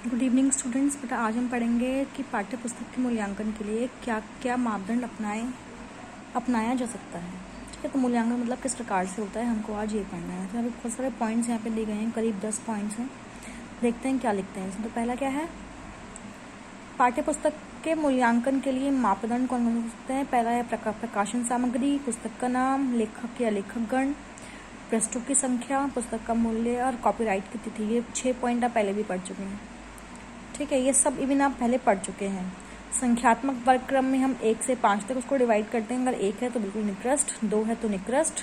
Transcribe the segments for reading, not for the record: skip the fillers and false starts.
Good evening students. बेटा आज हम पढ़ेंगे कि पाठ्य पुस्तक के मूल्यांकन के लिए क्या क्या मापदंड अपनाया जा सकता है। ठीक है, तो मूल्यांकन मतलब किस प्रकार से होता है, हमको आज ये पढ़ना है। तो यहाँ पे बहुत सारे पॉइंट्स यहाँ पे दिए गए हैं, करीब 10 पॉइंट्स हैं। देखते हैं क्या लिखते हैं इसमें। तो पहला क्या है, पाठ्य पुस्तक के मूल्यांकन के लिए मापदंड कौन कौन हो सकते हैं। पहला है प्रकाशन सामग्री, पुस्तक का नाम, लेखक या लेखकगण, पृष्ठों की संख्या, पुस्तक का मूल्य और कॉपीराइट की तिथि। ये 6 पॉइंट आप पहले भी पढ़ चुके हैं। ठीक है, ये सब इवन आप पहले पढ़ चुके हैं। संख्यात्मक वर्ग क्रम में हम 1 से 5 तक उसको डिवाइड करते हैं। अगर 1 है तो बिल्कुल निकृष्ट, 2 है तो निकृष्ट,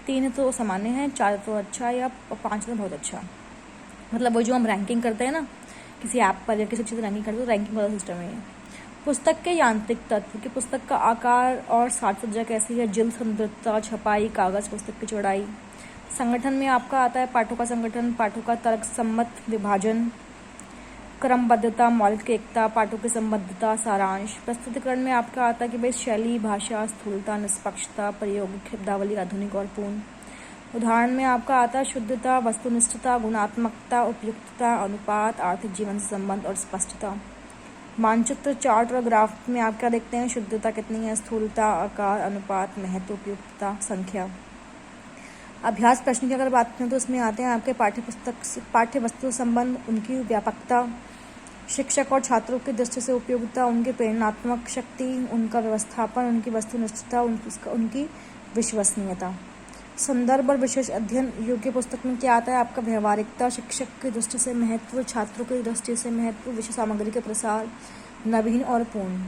3 है तो सामान्य है, 4 तो अच्छा या 5 तो बहुत अच्छा। मतलब वो जो हम रैंकिंग करते हैं ना किसी ऐप पर या किसी चीज़ रैंकिंग करते हैं, तो रैंकिंग वाला सिस्टम है ये। पुस्तक के यांत्रिक तत्व कि पुस्तक का आकार और साज सज्जा कैसी है, जिल्द, सुंदरता, छपाई, कागज, पुस्तक की चौड़ाई। संगठन में आपका आता है पाठों का संगठन, पाठों का तर्क सम्मत विभाजन, क्रमबद्धता, मौलिक एकता, पाठों की संबद्धता, सारांश। प्रस्तुतिकरण में आपका आता है कि भाई शैली, भाषा, स्थूलता, निष्पक्षता, प्रायोगिक शब्दावली, आधुनिक और पूर्ण। उदाहरण में आपका आता है शुद्धता, वस्तुनिष्ठता, गुणात्मकता, उपयुक्तता, अनुपात, आर्थिक जीवन से संबंध और स्पष्टता। मानचित्र, चार्ट और ग्राफ में आप क्या देखते हैं, शुद्धता कितनी है, स्थूलता, आकार, अनुपात, महत्व, उपयुक्तता, संख्या। अभ्यास प्रश्न की अगर बात करें तो इसमें आते हैं आपके पाठ्य वस्तु संबंध, उनकी व्यापकता, शिक्षक और छात्रों की दृष्टि से उपयोगिता, उनकी प्रेरणात्मक शक्ति, उनका व्यवस्थापन, उनकी वस्तुनिष्ठता, उनकी विश्वसनीयता। संदर्भ और विशेष अध्ययन योग्य पुस्तक में क्या आता है आपका, व्यवहारिकता, शिक्षक की दृष्टि से महत्व, छात्रों की दृष्टि से महत्व, विषय सामग्री के प्रसार, नवीन और पूर्ण।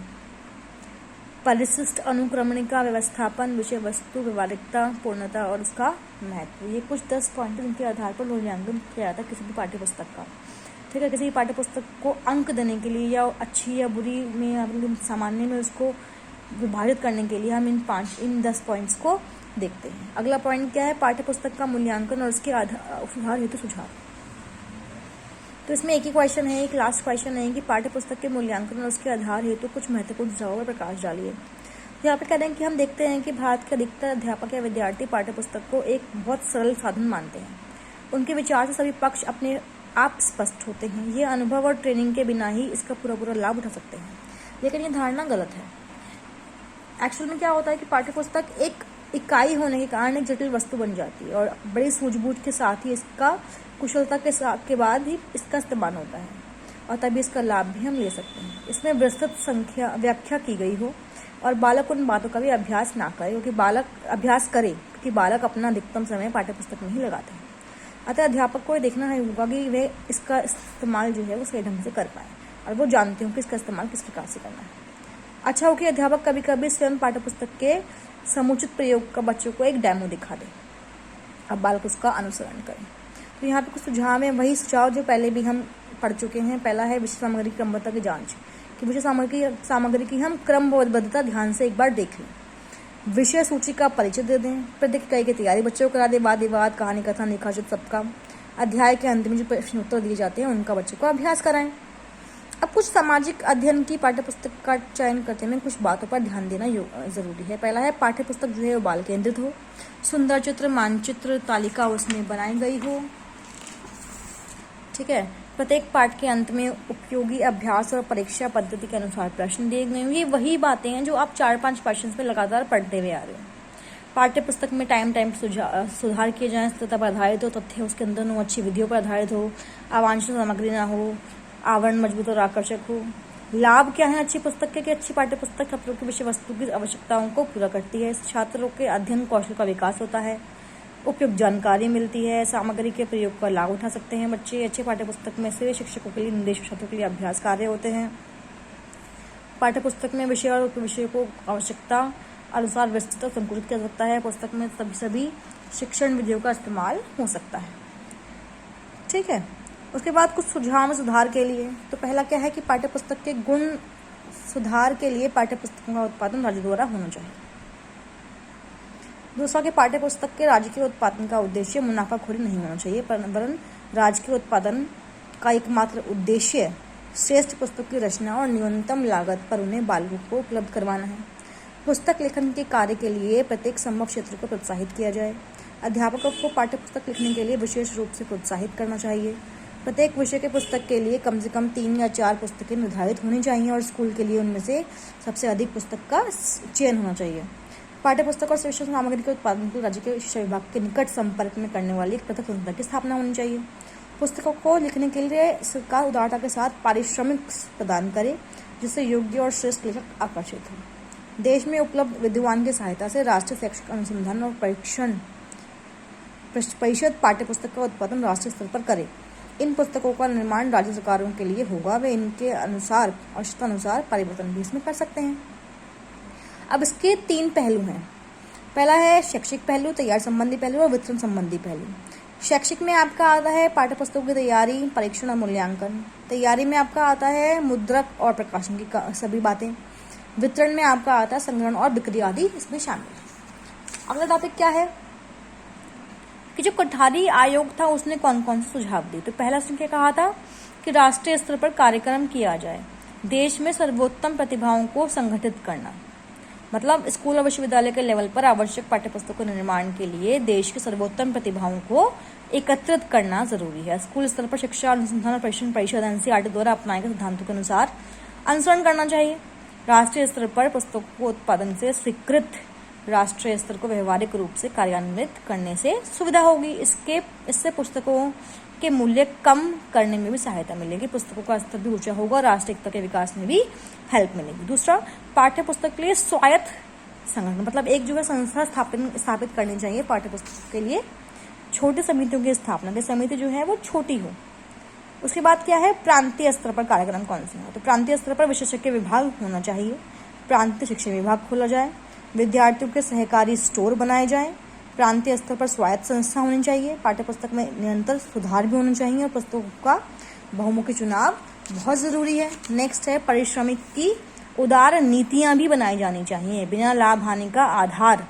परिशिष्ट, अनुक्रमणिका, व्यवस्थापन, विषय वस्तु, व्यवहारिकता, पूर्णता और उसका महत्व। ये कुछ 10 पॉइंट हैं जिनके आधार पर मूल्यांकन किया जाता है किसी भी पाठ्य पुस्तक का। ठीक है, किसी भी पाठ्य पुस्तक को अंक देने के लिए या अच्छी या बुरी में या सामान्य में उसको विभाजित करने के लिए हम इन 10 पॉइंट्स को देखते हैं। अगला पॉइंट क्या है, पाठ्य पुस्तक का मूल्यांकन और उसके सुधार हेतु सुझाव। तो इसमें एक ही क्वेश्चन है, एक लास्ट क्वेश्चन है कि पाठ्य पुस्तक के मूल्यांकन और उसके आधार हेतु कुछ महत्वपूर्ण सुझावों पर प्रकाश डालिए। यहाँ पे कह रहे हैं कि हम देखते हैं कि भारत के अधिकतर अध्यापक या विद्यार्थी पाठ्य पुस्तक को एक बहुत सरल साधन मानते हैं। उनके विचार से सभी पक्ष अपने आप स्पष्ट होते हैं। ये अनुभव और ट्रेनिंग के बिना ही इसका पूरा लाभ उठा सकते हैं, लेकिन ये धारणा गलत है। एक्चुअल में क्या होता है कि पाठ्य पुस्तक एक इकाई होने के कारण एक जटिल वस्तु बन जाती है और बड़ी सूझबूझ के साथ ही इसका कुशलता के बाद ही इसका इस्तेमाल होता है और तभी इसका लाभ भी हम ले सकते हैं। इसमें विस्तृत व्याख्या की गई हो और बालक उन बातों का भी अभ्यास ना करे, क्योंकि बालक अपना अधिकतम समय पाठ्य पुस्तक में ही लगाते हैं। अतः अध्यापक को ये देखना होगा कि वह इसका इस्तेमाल जो है वो सही ढंग से कर पाए और वो जानते हो कि इसका इस्तेमाल किस प्रकार से करना है। अच्छा हो कि अध्यापक कभी कभी स्वयं पाठ्य पुस्तक के समुचित प्रयोग का बच्चों को एक डेमो दिखा दे, अब बालक उसका अनुसरण करें। तो यहाँ पे कुछ सुझाव है, वही सुझाव जो पहले भी हम पढ़ चुके हैं। पहला है विषय सामग्री की क्रमबद्धता की जांच, कि विषय सामग्री की हम क्रमबद्धता ध्यान से एक बार देख लें। विषय सूची का परिचय दे दें, प्रत्येक इकाई की तैयारी बच्चों को करा दें, वाद विवाद, कहानी कथन, लेखाजोत सबका। अध्याय के अंत में जो प्रश्नोत्तर दिए जाते हैं उनका बच्चों को अभ्यास कराएं। अब कुछ सामाजिक अध्ययन की पाठ्य पुस्तक का चयन करते में कुछ बातों पर ध्यान देना जरूरी है। पहला है पाठ्य पुस्तक जो है वो बाल केंद्रित हो, सुंदर चित्र, मानचित्र, तालिका उसमें बनाई गई हो। ठीक है, प्रत्येक पाठ के अंत में उपयोगी अभ्यास और परीक्षा पद्धति के अनुसार प्रश्न दिए गए हैं। ये वही बातें हैं जो आप 4-5 क्वेश्चन पे लगातार पढ़ते हुए आ रहे हो। पाठ्य पुस्तक में टाइम सुधार किए जाएं, स्थिरता पर आधारित हो, तथ्य उसके अंदर हो, अच्छी विधियों पर आधारित हो, अवांछित सामग्री ना हो, आवरण मजबूत और आकर्षक हो। लाभ क्या है अच्छी पुस्तक के, कि अच्छी पाठ्य पुस्तक छात्रों की विषय वस्तु की आवश्यकताओं को पूरा करती है, छात्रों के अध्ययन कौशल का विकास होता है, उपयुक्त जानकारी मिलती है, सामग्री के प्रयोग का लाभ उठा सकते हैं बच्चे। अच्छे पाठ्य पुस्तक में से शिक्षकों के लिए, निर्देशक छात्रों के लिए अभ्यास कार्य होते हैं। पाठ्य पुस्तक में विषय और उपविषय को आवश्यकता अनुसार विस्तृत और संकुचित किया जा सकता है। पुस्तक में सभी शिक्षण विधियों का इस्तेमाल हो सकता है। ठीक है, उसके बाद कुछ सुझाव में सुधार के लिए। तो पहला क्या है कि पाठ्य पुस्तक के गुण सुधार के लिए पाठ्य पुस्तकों का उत्पादन राज्य द्वारा होना चाहिए। दूसरा कि पाठ्य पुस्तक के राजकीय उत्पादन का उद्देश्य मुनाफाखोरी नहीं होना चाहिए, वरन राजकीय उत्पादन का एकमात्र उद्देश्य श्रेष्ठ पुस्तक की रचना और न्यूनतम लागत पर उन्हें बालकों को उपलब्ध करवाना है। पुस्तक लेखन के कार्य के लिए प्रत्येक संभव क्षेत्र को प्रोत्साहित किया जाए। अध्यापकों को पाठ्य पुस्तक लिखने के लिए विशेष रूप से प्रोत्साहित करना चाहिए। प्रत्येक विषय के पुस्तक के लिए कम से कम 3 या 4 पुस्तकें निर्धारित होनी चाहिए और स्कूल के लिए उनमें से सबसे अधिक पुस्तक का चयन होना चाहिए। पाठ्य पुस्तक और शिक्षण सामग्री के उत्पादन को राज्य के शिक्षा विभाग के निकट संपर्क में करने वाली एक पृथक संस्था की स्थापना होनी चाहिए। पुस्तकों को लिखने के लिए सरकार उदारता के साथ पारिश्रमिक प्रदान करे, जिससे योग्य और श्रेष्ठ लेखक आकर्षित हो। देश में उपलब्ध विद्वान की सहायता से राष्ट्रीय शैक्षिक अनुसंधान और परीक्षण परिषद पाठ्य पुस्तक का उत्पादन राष्ट्रीय स्तर पर करे। इन पुस्तकों का निर्माण राज्य सरकारों के लिए होगा, वे इनके अनुसार आवश्यकता अनुसार परिवर्तन भी इसमें कर सकते हैं। अब इसके 3 पहलू हैं। पहला है शैक्षिक पहलू, तैयार संबंधी पहलू और वितरण संबंधी पहलू। शैक्षिक में आपका आता है पाठ्य पुस्तकों की तैयारी, परीक्षण और मूल्यांकन। तैयारी में आपका आता है मुद्रक और प्रकाशन की सभी बातें। वितरण में आपका आता है संग्रहण और बिक्री आदि इसमें शामिल। अगला टॉपिक क्या है कि जो कोठारी आयोग था उसने कौन कौन से सुझाव दिए। तो पहला उसने क्या कहा था कि राष्ट्रीय स्तर पर कार्यक्रम किया जाए, देश में सर्वोत्तम प्रतिभाओं को संगठित करना। मतलब स्कूल और विश्वविद्यालय के लेवल पर आवश्यक पाठ्यपुस्तकों के निर्माण के लिए देश के सर्वोत्तम प्रतिभाओं को एकत्रित करना जरूरी है। स्कूल स्तर पर शिक्षा अनुसंधान और परीक्षण परिषद एनसीईआरटी द्वारा अपनाए गए सिद्धांतों के अनुसार अनुसरण करना चाहिए। राष्ट्रीय स्तर पर पुस्तकों को उत्पादन से स्वीकृत राष्ट्रीय स्तर को व्यवहारिक रूप से कार्यान्वित करने से सुविधा होगी। इससे पुस्तकों के मूल्य कम करने में भी सहायता मिलेगी, पुस्तकों का स्तर भी ऊंचा होगा और राष्ट्रीयता के विकास में भी हेल्प मिलेगी। दूसरा, पाठ्य पुस्तक के लिए स्वायत्त संगठन, मतलब एक जो है संस्था स्थापित करनी चाहिए पाठ्य पुस्तक के लिए। छोटी समितियों की स्थापना, की समिति जो है वो छोटी हो। उसके बाद क्या है, प्रांतीय स्तर पर कार्यक्रम कौन से हो। तो प्रांतीय स्तर पर विशेषज्ञ विभाग होना चाहिए, प्रांतीय शिक्षा विभाग खोला जाए, विद्यार्थियों के सहकारी स्टोर बनाए जाएं, प्रांतीय स्तर पर स्वायत्त संस्था होनी चाहिए, पाठ्यपुस्तक में निरंतर सुधार भी होना चाहिए और पुस्तकों का बहुमुखी चुनाव बहुत ज़रूरी है। नेक्स्ट है पारिश्रमिक की उदार नीतियां भी बनाई जानी चाहिए, बिना लाभ हानि का आधार,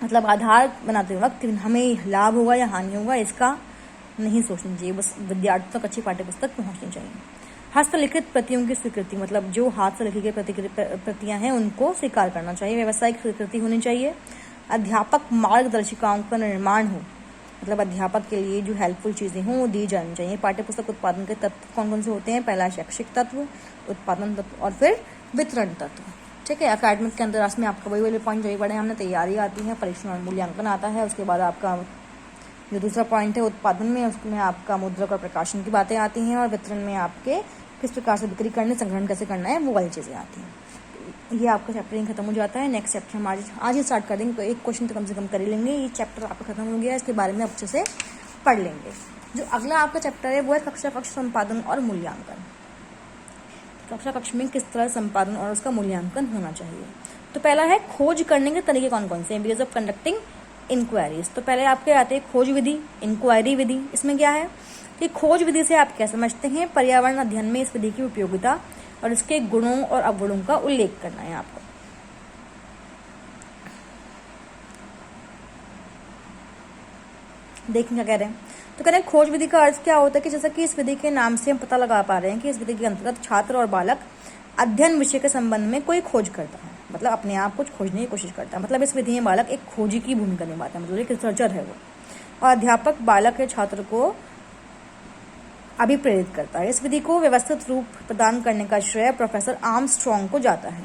मतलब आधार बनाते वक्त हमें लाभ होगा या हानि होगा इसका नहीं सोचना चाहिए, बस विद्यार्थियों तक अच्छी पाठ्यपुस्तक पहुंचनी चाहिए। हस्तलिखित प्रतियों की स्वीकृति, मतलब जो हाथ से लिखी गई प्रतियां हैं उनको स्वीकार करना चाहिए। व्यावसायिक स्वीकृति होनी चाहिए। अध्यापक मार्गदर्शिकाओं का निर्माण हो, मतलब अध्यापक के लिए जो हेल्पफुल चीज़ें हों वो दी जानी चाहिए। पाठ्यपुस्तक उत्पादन के तत्व कौन कौन से होते हैं, पहला शैक्षिक तत्व, उत्पादन तत्व और फिर वितरण तत्व। ठीक है, अकेडमिक के अंदर में आपका वही वाले पॉइंट जो पढ़े हमने, तैयारी आती है, परीक्षण और मूल्यांकन आता है। उसके बाद आपका जो दूसरा पॉइंट है उत्पादन में, उसमें आपका मुद्रक और प्रकाशन की बातें आती हैं और वितरण में आपके किस प्रकार से बिक्री करने, संग्रहण कैसे करना है, वो वाली चीज़ें आती हैं। ये आपका चैप्टर खत्म हो जाता है। नेक्स्ट चैप्टर हम आज ही स्टार्ट कर देंगे, तो एक क्वेश्चन तो कम से कम कर ही लेंगे। ये चैप्टर आपका खत्म हो गया, इसके बारे में अच्छे से पढ़ लेंगे। जो अगला आपका चैप्टर है वो है कक्षा कक्ष संपादन और मूल्यांकन। कक्षा कक्ष में किस तरह संपादन और उसका मूल्यांकन होना चाहिए। तो पहला है खोज करने के तरीके कौन कौन से हैं, वेज ऑफ कंडक्टिंग इंक्वायरीज। तो पहले आपके आते हैं खोज विधि, इंक्वायरी विधि। इसमें क्या है कि खोज विधि से आप क्या समझते हैं, पर्यावरण अध्ययन में इस विधि की उपयोगिता और इसके गुणों और अवगुणों का उल्लेख करना है आपको। देखिए क्या कह रहे हैं, तो कह रहे हैं खोज विधि का अर्थ क्या होता है कि जैसा कि इस विधि के नाम से हम पता लगा पा रहे हैं कि इस विधि के अंतर्गत छात्र और बालक अध्ययन विषय के संबंध में कोई खोज करता है, मतलब अपने आप कुछ खोजने की कोशिश करता है। मतलब इस विधि में बालक एक खोजी की भूमिका निभाता है, मतलब एक रिसर्चर है वो, और अध्यापक बालक या छात्र को अभिप्रेरित करता है। इस विधि को व्यवस्थित रूप प्रदान करने का श्रेय प्रोफेसर आर्मस्ट्रॉन्ग को जाता है।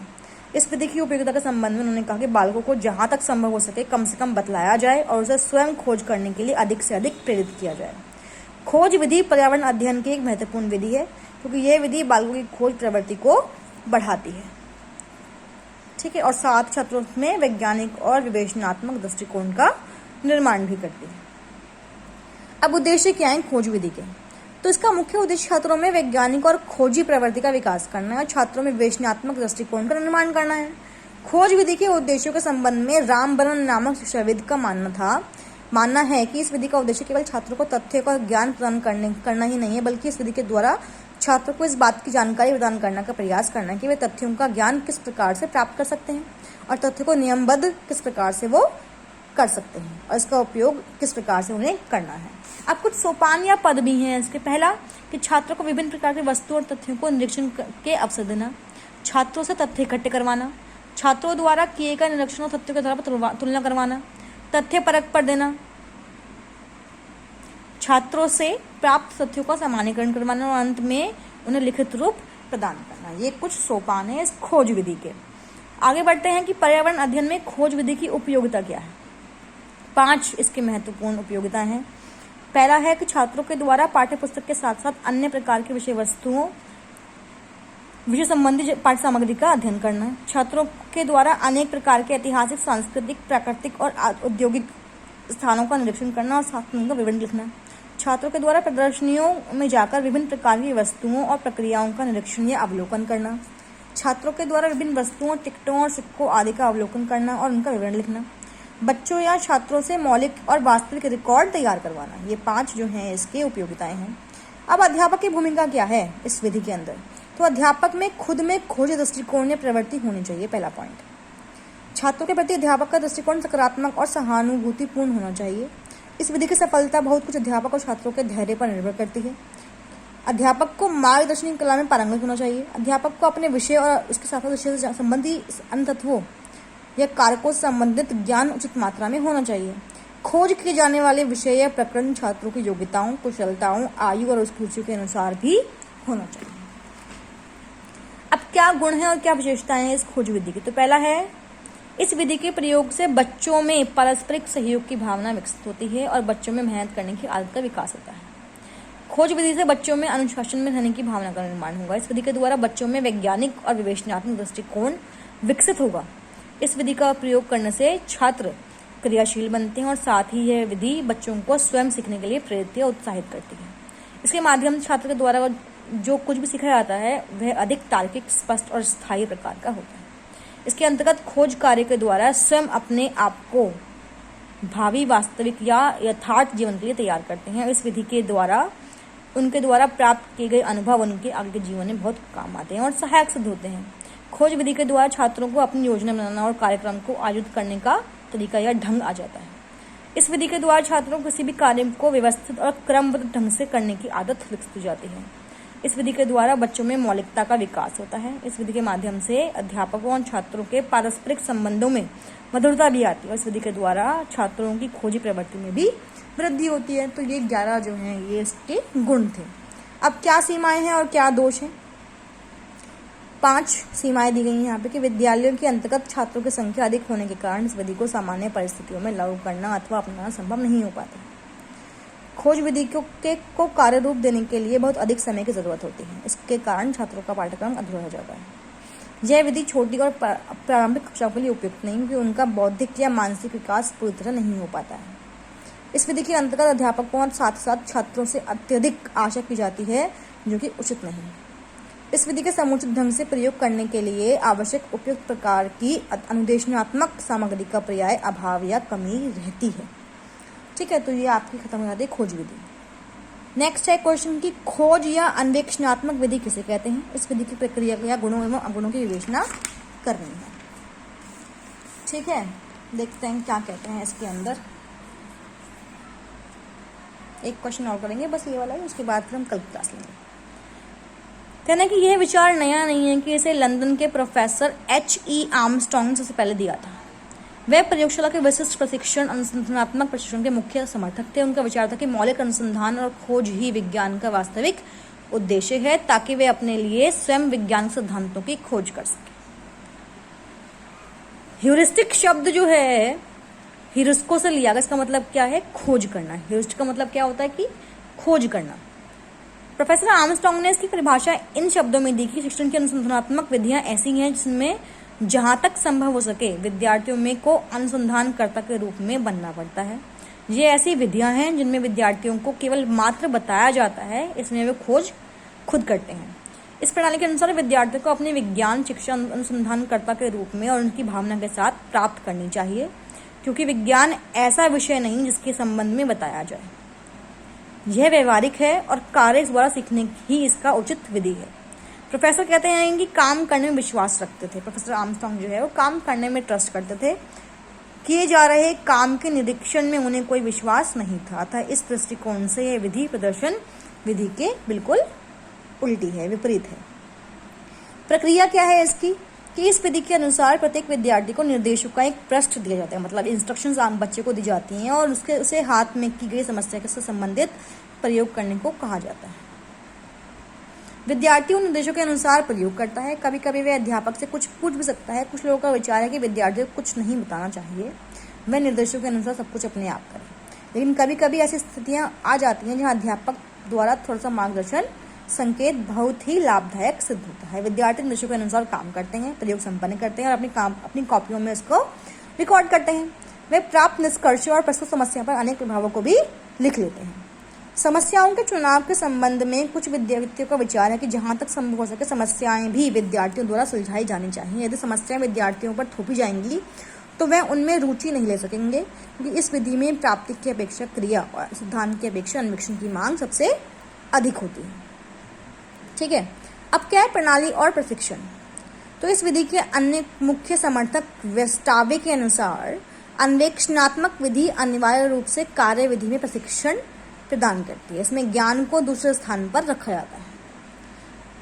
इस विधि की उपयोगिता के संबंध में उन्होंने कहा कि बालकों को जहां तक संभव हो सके कम से कम बतलाया जाए और उसे स्वयं खोज करने के लिए अधिक से अधिक प्रेरित किया जाए। खोज विधि पर्यावरण अध्ययन की एक महत्वपूर्ण विधि है, क्योंकि यह विधि बालकों की खोज प्रवृत्ति को बढ़ाती है। ठीक है, और साथ छात्रों में वैज्ञानिक और विवेचनात्मक दृष्टिकोण का निर्माण भी करती है। अब उद्देश्य क्या है खोज विधि के, तो इसका मुख्य उद्देश्य छात्रों में वैज्ञानिक और खोजी प्रवृत्ति का विकास करना है और छात्रों में विवेचनात्मक दृष्टिकोण का निर्माण करना है। खोज विधि के उद्देश्यों के संबंध में रामबरन नामक शिक्षाविद का मानना है कि इस विधि का उद्देश्य केवल छात्रों को तथ्य का ज्ञान प्रदान करना ही नहीं है, बल्कि इस विधि के द्वारा छात्रों को इस बात की जानकारी प्रदान करने का प्रयास करना है कि वे तथ्यों का ज्ञान किस प्रकार से प्राप्त कर सकते हैं और तथ्य को नियमबद्ध किस प्रकार से वो कर सकते हैं और इसका उपयोग किस प्रकार से उन्हें करना है। अब कुछ सोपान या पद भी हैं इसके। पहला कि छात्रों को विभिन्न प्रकार के वस्तुओं और तथ्यों को निरीक्षण के अवसर देना, छात्रों से तथ्य इकट्ठे करवाना, छात्रों द्वारा किए गए निरीक्षण और तथ्यों के आधार पर तुलना करवाना, तथ्य परख पर देना, छात्रों से प्राप्त तथ्यों का सामान्यीकरण करवाना और अंत में उन्हें लिखित रूप प्रदान करना। ये कुछ सोपान है इस खोज विधि के। आगे बढ़ते हैं कि पर्यावरण अध्ययन में खोज विधि की उपयोगिता क्या है। 5 इसके महत्वपूर्ण उपयोगिताएं हैं। पहला है कि छात्रों के द्वारा पाठ्य पुस्तक के साथ साथ अन्य प्रकार की विषय संबंधी पाठ्य सामग्री का अध्ययन करना। छात्रों के द्वारा अनेक प्रकार के ऐतिहासिक, सांस्कृतिक, प्राकृतिक और औद्योगिक स्थानों का निरीक्षण करना और साथ में उनका विवरण लिखना। छात्रों के द्वारा प्रदर्शनियों में जाकर विभिन्न प्रकार की वस्तुओं और प्रक्रियाओं का निरीक्षण या अवलोकन करना। छात्रों के द्वारा विभिन्न वस्तुओं, टिकटों और सिक्कों आदि का अवलोकन करना और उनका विवरण लिखना। बच्चों या छात्रों से मौलिक और वास्तविक रिकॉर्ड तैयार करवाना। ये 5 जो हैं इसके उपयोगिताएं हैं। अब अध्यापक की भूमिका क्या है इस विधि के अंदर? तो अध्यापक में खुद में खोज दृष्टिकोण या प्रवृत्ति होनी चाहिए। पहला पॉइंट, छात्रों के प्रति अध्यापक का दृष्टिकोण सकारात्मक और सहानुभूतिपूर्ण होना चाहिए। इस विधि की सफलता बहुत कुछ अध्यापक और छात्रों के धैर्य पर निर्भर करती है। अध्यापक को मार्गदर्शन कला में पारंगत होना चाहिए। अध्यापक को अपने विषय और उसके साथ विषय से संबंधी अन्य तत्वों या कारकों से संबंधित ज्ञान उचित मात्रा में होना चाहिए। खोज किए जाने वाले विषय या प्रकरण छात्रों की योग्यताओं, कुशलताओं, आयु और उसकी रुचि के अनुसार भी होना चाहिए। अब क्या गुण है और क्या विशेषताएं हैं इस खोज विधि की? तो पहला है, इस विधि के प्रयोग से बच्चों में पारस्परिक सहयोग की भावना विकसित होती है और बच्चों में मेहनत करने की आदत का विकास होता है। खोज विधि से बच्चों में अनुशासन में रहने की भावना का निर्माण होगा। इस विधि के द्वारा बच्चों में वैज्ञानिक और विवेचनात्मक दृष्टिकोण विकसित होगा। इस विधि का प्रयोग करने से छात्र क्रियाशील बनते हैं और साथ ही यह विधि बच्चों को स्वयं सीखने के लिए प्रेरित या उत्साहित करती है। इसके माध्यम से छात्र के द्वारा जो कुछ भी सीखा जाता है वह अधिक तार्किक, स्पष्ट और स्थायी प्रकार का होता है। इसके अंतर्गत खोज कार्य के द्वारा स्वयं अपने आप को भावी, वास्तविक या यथार्थ जीवन के लिए तैयार करते हैं। इस विधि के द्वारा उनके द्वारा प्राप्त किए गए अनुभव उनके आगे के जीवन में बहुत काम आते हैं और सहायक सिद्ध होते हैं। खोज विधि के द्वारा छात्रों को अपनी योजना बनाना और कार्यक्रम को आयोजित करने का तरीका या ढंग आ जाता है। इस विधि के द्वारा छात्रों को किसी भी कार्य को व्यवस्थित और क्रमबद्ध ढंग से करने की आदत विकसित हो जाती है। इस विधि के द्वारा बच्चों में मौलिकता का विकास होता है। इस विधि के माध्यम से अध्यापकों और छात्रों के पारस्परिक संबंधों में मधुरता भी आती है। इस विधि के द्वारा छात्रों की खोजी प्रवृत्ति में भी वृद्धि होती है। तो ये 11 जो हैं ये इसके गुण थे। अब क्या सीमाएं हैं और क्या दोष हैं? 5 सीमाएं दी गई हैं यहाँ पे कि विद्यालयों के अंतर्गत छात्रों की संख्या अधिक होने के कारण इस विधि को सामान्य परिस्थितियों में लागू करना अथवा अपनाना संभव नहीं हो पाता। खोज विधि को कार्य रूप देने के लिए बहुत अधिक समय की जरूरत होती है। इसके कारण छात्रों का पाठ्यक्रम अधूरा हो जाता है। यह विधि छोटी और प्रारंभिक कक्षाओं के लिए उपयुक्त नहीं, क्योंकि उनका बौद्धिक या मानसिक विकास पूरी तरह नहीं हो पाता है। इस विधि के अंतर्गत अध्यापकों और साथ साथ छात्रों से अत्यधिक आशा की जाती है, जो कि उचित नहीं है। इस विधि के समुचित ढंग से प्रयोग करने के लिए आवश्यक उपयुक्त प्रकार की अनुदेशनात्मक सामग्री का पर्याय अभाव या कमी रहती है। ठीक है, तो ये आपकी खत्म हो जाती है खोज विधि। नेक्स्ट है क्वेश्चन की खोज या अन्वेषणात्मक विधि किसे कहते हैं? इस विधि की प्रक्रिया या गुणों एवं अगुणों की विवेचना करनी है। ठीक है, देखते हैं क्या कहते हैं इसके अंदर। एक क्वेश्चन और करेंगे, बस ये वाला है, उसके बाद फिर हम कल क्लास लेंगे। कहना कि यह विचार नया नहीं है कि इसे लंदन के प्रोफेसर H.E. आर्मस्ट्रॉन्ग ने सबसे पहले दिया था। वे प्रयोगशाला के विशिष्ट प्रशिक्षण, अनुसंधानात्मक प्रशिक्षण के मुख्य समर्थक थे। उनका विचार था कि मौलिक अनुसंधान और खोज ही विज्ञान का वास्तविक उद्देश्य है, ताकि वे अपने लिए स्वयं विज्ञान सिद्धांतों की खोज कर सके। ह्यूरिस्टिक शब्द जो है ह्यूरिस्को से लिया गया। इसका मतलब क्या है? खोज करना। ह्यूरिस्टिक का मतलब क्या होता है कि खोज करना। प्रोफेसर आर्मस्ट्रॉन्ग ने इसकी परिभाषा इन शब्दों में दी कि शिक्षण की अनुसंधानात्मक विधियां ऐसी हैं जिसमें जहां तक संभव हो सके विद्यार्थियों में को अनुसंधानकर्ता के रूप में बनना पड़ता है। ये ऐसी विधियां हैं जिनमें विद्यार्थियों को केवल मात्र बताया जाता है, इसमें वे खोज खुद करते हैं। इस प्रणाली के अनुसार विद्यार्थियों को अपनी विज्ञान शिक्षा अनुसंधानकर्ता के रूप में और उनकी भावना के साथ प्राप्त करनी चाहिए, क्योंकि विज्ञान ऐसा विषय नहीं जिसके संबंध में बताया जाए। यह व्यवहारिक है और कार्य द्वारा सीखने ही इसका उचित विधि है। प्रोफेसर कहते हैं कि काम करने में विश्वास रखते थे। प्रोफेसर आर्मस्ट्रॉन्ग जो है वो काम करने में ट्रस्ट करते थे। किए जा रहे काम के निरीक्षण में उन्हें कोई विश्वास नहीं था। अतः इस दृष्टिकोण से यह विधि प्रदर्शन विधि के बिल्कुल उल्टी है, विपरीत है। प्रक्रिया क्या है इसकी? कि इस विधि के अनुसार प्रत्येक विद्यार्थी को निर्देशों का एक पृष्ठ दिया जाता है, मतलब इंस्ट्रक्शंस आम बच्चे को दी जाती हैं और उसे हाथ में की गई समस्या से संबंधित प्रयोग करने को कहा जाता है। विद्यार्थी उन निर्देशों के अनुसार प्रयोग करता है। कभी कभी वह अध्यापक से कुछ पूछ भी सकता है। कुछ लोगों का विचार है कि विद्यार्थियों को कुछ नहीं बताना चाहिए, वह निर्देशों के अनुसार सब कुछ अपने आप करे। लेकिन कभी कभी ऐसी स्थितियां आ जाती हैं जहां अध्यापक द्वारा थोड़ा सा मार्गदर्शन संकेत बहुत ही लाभदायक सिद्ध होता है। विद्यार्थी निर्देशों के अनुसार काम करते हैं, प्रयोग संपन्न करते हैं और अपनी कॉपियों में इसको रिकॉर्ड करते हैं। वे प्राप्त निष्कर्ष और प्रस्तुत समस्या पर अनेक प्रभावों को भी लिख लेते हैं। समस्याओं के चुनाव के संबंध में कुछ विद्यार्थियों का विचार है कि जहां तक संभव हो सके समस्याएं भी विद्यार्थियों द्वारा सुलझाई जानी चाहिए। यदि समस्याएं विद्यार्थियों पर थोपी जाएंगी तो वह उनमें रुचि नहीं ले सकेंगे, क्योंकि इस विधि में प्राप्ति की अपेक्षा क्रिया और सिद्धांत की अपेक्षा अन्वेषण की मांग सबसे अधिक होती है। ठीक है, अब क्या है प्रणाली और प्रशिक्षण। तो इस विधि के अन्य मुख्य समर्थक वेस्टावे के अनुसार अन्वेषणात्मक विधि अनिवार्य रूप से कार्य विधि में प्रशिक्षण प्रदान करती है। इसमें ज्ञान को दूसरे स्थान पर रखा जाता है।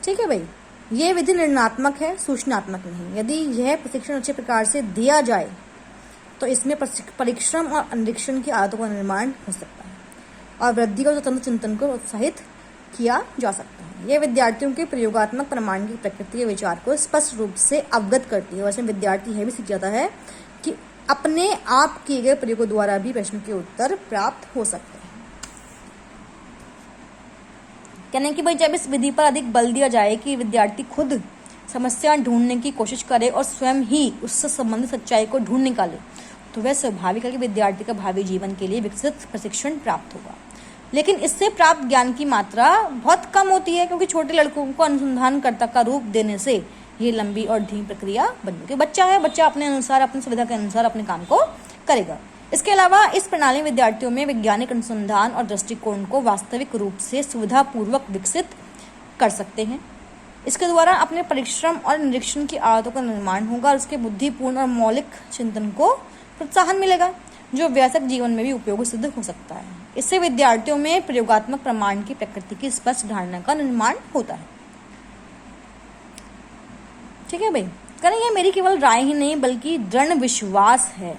ठीक है भाई, यह विधि निर्णयात्मक है, सूचनात्मक नहीं। यदि यह प्रशिक्षण अच्छे प्रकार से दिया जाए तो इसमें परिश्रम और अन्वेषण की आदतों का निर्माण हो सकता है और वृद्धि और स्वतंत्र चिंतन को उत्साहित किया जा सकता है। यह विद्यार्थियों के प्रयोगात्मक प्रमाण की प्रकृति के विचार को स्पष्ट रूप से अवगत करती है। वैसे विद्यार्थी यह भी सीख जाता है कि अपने आप किए गए प्रयोगों द्वारा भी प्रश्न के उत्तर प्राप्त हो सकते हैं। कहने कि भाई जब इस विधि पर अधिक बल दिया जाए कि विद्यार्थी खुद समस्या ढूंढने की कोशिश करे और स्वयं ही उससे संबंधित सच्चाई को ढूंढ निकाले, तो वह स्वाभाविक है कि विद्यार्थी का भावी जीवन के लिए विकसित प्रशिक्षण प्राप्त होगा। लेकिन इससे प्राप्त ज्ञान की मात्रा बहुत कम होती है, क्योंकि छोटे लड़कों को अनुसंधानकर्ता का रूप देने से ये लंबी और धीमी प्रक्रिया बन जाती है। बच्चा है, बच्चा अपने अनुसार, अपनी सुविधा के अनुसार अपने काम को करेगा। इसके अलावा इस प्रणाली विद्यार्थियों में वैज्ञानिक अनुसंधान और दृष्टिकोण को वास्तविक रूप से सुविधापूर्वक विकसित कर सकते हैं। इसके द्वारा अपने परिश्रम और निरीक्षण की आदतों का निर्माण होगा और उसके बुद्धिपूर्ण और मौलिक चिंतन को प्रोत्साहन मिलेगा, जो वयस्क जीवन में भी उपयोगी सिद्ध हो सकता है। इससे विद्यार्थियों में प्रयोगात्मक प्रमाण की प्रकृति की स्पष्ट धारणा का निर्माण होता है। ठीक है भाई, करें ये मेरी केवल राय ही नहीं बल्कि दृढ़ विश्वास है।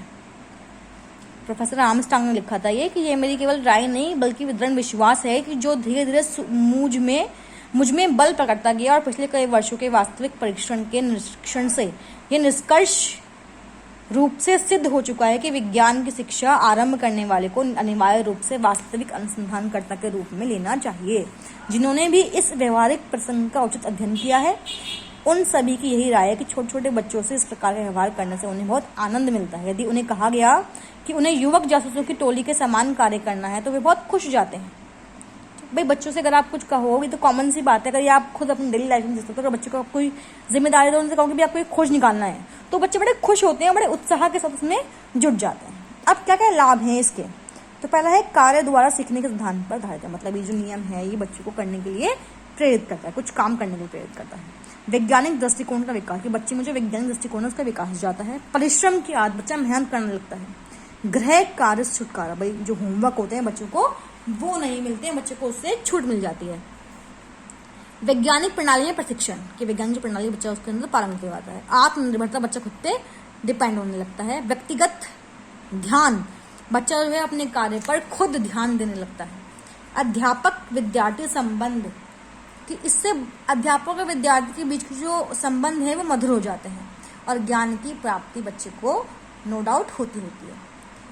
प्रोफेसर आर्मस्ट्रांग ने लिखा था ये कि ये मेरी केवल राय नहीं बल्कि दृढ़ विश्वास है कि जो धीरे धीरे मुझ में बल प्रकटता गया और पिछले कई वर्षों के वास्तविक परीक्षण के निरीक्षण से ये निष्कर्ष रूप से सिद्ध हो चुका है कि विज्ञान की शिक्षा आरंभ करने वाले को अनिवार्य रूप से वास्तविक अनुसंधानकर्ता के रूप में लेना चाहिए। जिन्होंने भी इस व्यवहारिक प्रसंग का उचित अध्ययन किया है उन सभी की यही राय है कि छोटे छोटे बच्चों से इस प्रकार का व्यवहार करने से उन्हें बहुत आनंद मिलता है। यदि उन्हें कहा गया कि उन्हें युवक जासूसों की टोली के समान कार्य करना है तो वे बहुत खुश हो जाते हैं। भाई बच्चों से अगर आप कुछ कहोगे तो कॉमन सी बात है, अगर ये आप खुद अपनी डेली लाइफ में देखते हो, अगर बच्चों को कोई जिम्मेदारी दो, उनसे कहोगे भी आपको एक खोज निकालना है, तो बच्चे बड़े खुश होते हैं, बड़े उत्साह के साथ उसमें जुट जाते हैं। अब क्या क्या लाभ हैं इसके, तो पहला है कार्य द्वारा सीखने के सिद्धांत पर आधारित है। मतलब ये जो नियम है ये बच्चों को करने के लिए प्रेरित करता है, कुछ काम करने के लिए प्रेरित करता है। वैज्ञानिक दृष्टिकोण का विकास, कि बच्चे में जो वैज्ञानिक दृष्टिकोण है उसका विकास हो जाता है। परिश्रम की आदत, बच्चा मेहनत करने लगता है। गृह कार्य से छुटकारा, भाई जो होमवर्क होते हैं बच्चों को वो नहीं मिलते हैं, बच्चे को उससे छूट मिल जाती है। वैज्ञानिक प्रणाली में प्रशिक्षण, कि वैज्ञानिक जो प्रणाली बच्चा उसके अंदर पारंगत होता है। आत्मनिर्भरता, बच्चा खुद पे डिपेंड होने लगता है। व्यक्तिगत ध्यान, बच्चा जो है अपने कार्य पर खुद ध्यान देने लगता है। अध्यापक विद्यार्थी संबंध, कि इससे अध्यापक और विद्यार्थी के बीच के जो संबंध है वो मधुर हो जाते हैं और ज्ञान की प्राप्ति बच्चे को नो डाउट होती है।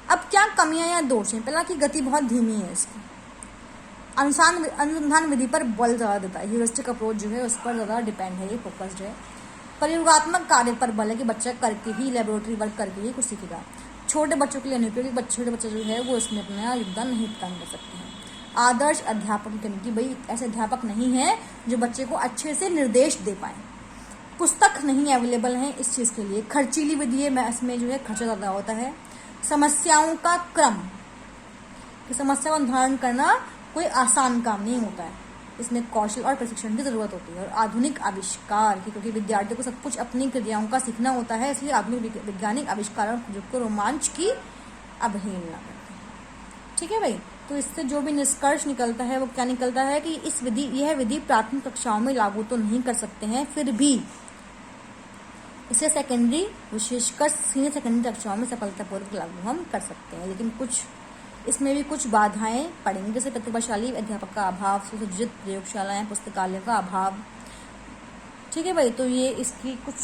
अब क्या कमियां या दोष हैं? पहला कि गति बहुत धीमी है इसकी। अनुसंधान विधि पर बल ज़्यादा देता है, ह्यूरिस्टिक अप्रोच जो है उस पर ज़्यादा डिपेंड है, ये फोकस्ड है। प्रयोगात्मक कार्य पर बल है कि बच्चा करके ही, लेबोरेटरी वर्क करके ही कुछ सीखेगा। छोटे बच्चों के लिए अनुपयोगी, छोटे बच्चे जो है वो इसमें अपना योगदान नहीं प्रदान कर सकते हैं। आदर्श अध्यापक, कि भाई ऐसे अध्यापक नहीं है जो बच्चे को अच्छे से निर्देश दे पाए। पुस्तक नहीं अवेलेबल है इस चीज़ के लिए। खर्चीली विधि है, इसमें जो है खर्चा ज़्यादा होता है। समस्याओं का क्रम, कि समस्या का निर्धारण करना कोई आसान काम नहीं होता है, इसमें कौशल और प्रशिक्षण की जरूरत होती है। और आधुनिक आविष्कार, क्योंकि विद्यार्थियों को सब कुछ अपनी क्रियाओं का सीखना होता है, इसलिए आधुनिक वैज्ञानिक आविष्कारों को रोमांच की अवहेलना करते हैं। ठीक है भाई, तो इससे जो भी निष्कर्ष निकलता है वो क्या निकलता है कि यह विधि प्राथमिक कक्षाओं में लागू तो नहीं कर सकते हैं, फिर भी इसे सेकेंडरी, विशेषकर सीनियर सेकेंडरी कक्षाओं में सफलतापूर्वक लागू हम कर सकते हैं। लेकिन कुछ इसमें भी कुछ बाधाएं पड़ेंगी, जैसे प्रतिभाशाली अध्यापक का अभाव, सुसज्जित प्रयोगशालाएं, पुस्तकालय का अभाव। ठीक है भाई, तो ये इसकी कुछ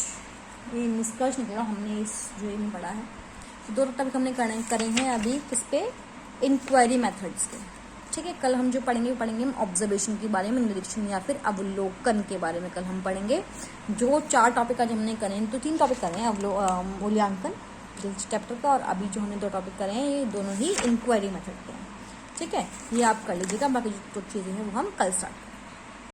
ये निष्कर्ष निकला हमने इस जो ये में पढ़ा है। तो 2 टॉपिक हमने करे हैं अभी किस पे, इंक्वायरी मेथड्स के। ठीक है, कल हम जो पढ़ेंगे वो पढ़ेंगे हम ऑब्जर्वेशन के बारे में, निरीक्षण या फिर अवलोकन के बारे में कल हम पढ़ेंगे। जो 4 टॉपिक आज हमने करे हैं, तो 3 टॉपिक करे हैं मूल्यांकन चैप्टर का, और अभी जो हमने 2 टॉपिक करे हैं ये दोनों ही इंक्वायरी मेथड के हैं। ठीक है, ये आप कर लीजिएगा, बाकी जो चीज़ें हैं वो हम कल स्टार्ट